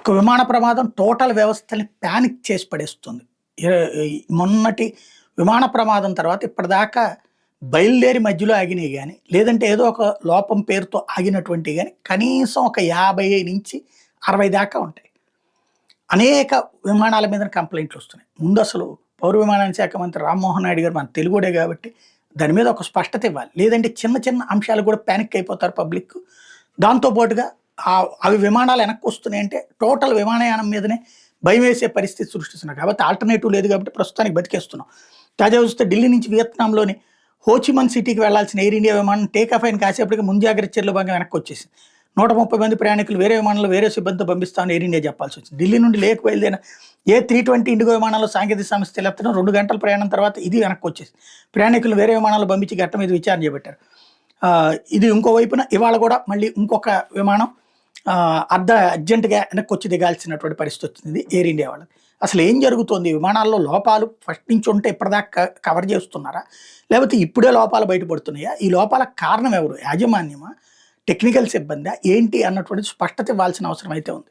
ఒక్క విమాన ప్రమాదం టోటల్ వ్యవస్థని పానిక్ చేసి పడేస్తుంది. మొన్నటి విమాన ప్రమాదం తర్వాత ఇప్పటిదాకా బయలుదేరి మధ్యలో ఆగినయి గానీ, లేదంటే ఏదో ఒక లోపం పేరుతో ఆగినటువంటివి గానీ, కనీసం ఒక 50-60 దాకా ఉంటాయి. అనేక విమానాల మీద కంప్లెయింట్‌లొస్తున్నాయి. ముందసలు పౌర విమానయాన శాఖ మంత్రి రామ్మోహన్ నాయుడు గారు మన తెలుగోడే గాబట్టి, దాని మీద ఒక స్పష్టత ఇవ్వాలి. లేదంటే చిన్న చిన్న అంశాలు కూడా పానిక్ అయిపోతారు పబ్లిక్. దాంతో పాటుగా అవి విమానాలు వెనక్కొస్తున్నాయంటే టోటల్ విమానయానం మీదనే భయమేసే పరిస్థితి సృష్టిస్తున్నారు. కాబట్టి ఆల్టర్‌నేటివ్ లేదు కాబట్టి ప్రస్తుతానికి బతికేస్తున్నాం. తాజాగా చూస్తే ఢిల్లీ నుంచి వియత్నాంలోని హోచిమన్ సిటీకి వెళ్లాల్సిన ఎయిర్ ఇండియా విమానం టేకాఫ్ అయిన కాసేపటికి ముంజాగ్రత్త చర్యలో భాగంగా వెనక్కొచ్చేసింది. 130 మంది ప్రయాణికులు వేరే విమానంలో వేరే సిబ్బందితో పంపిస్తామని ఎయిర్ ఇండియా చెప్పాల్సి వచ్చింది. ఢిల్లీ నుండి లేక్ బయలుదేరిన A320 ఇండిగో విమానంలో సాంకేతిక సమస్యలు ఎత్తడం 2 గంటల ప్రయాణం తర్వాత ఇది వెనక్కొచ్చేసింది. ప్రయాణికులు వేరే విమానాల్లో పంపించి ఘట్టం మీద విచారణ చేపట్టారు. ఇది ఇంకో వైపున ఇవాళ కూడా మళ్ళీ ఇంకొక విమానం అర్జెంటుగా వెనక్కొచ్చి దిగాల్సినటువంటి పరిస్థితి వచ్చింది ఎయిర్ ఇండియా వాళ్ళకి. అసలు ఏం జరుగుతోంది? విమానాల్లో లోపాలు ఫస్ట్ నుంచి ఉంటే ఇప్పటిదాకా కవర్ చేస్తున్నారా? లేకపోతే ఇప్పుడే లోపాలు బయటపడుతున్నాయా? ఈ లోపాలకు కారణం ఎవరు? యాజమాన్యమా? టెక్నికల్ సిబ్బందా? ఏంటి అన్నటువంటి స్పష్టత ఇవ్వాల్సిన అవసరం అయితే ఉంది.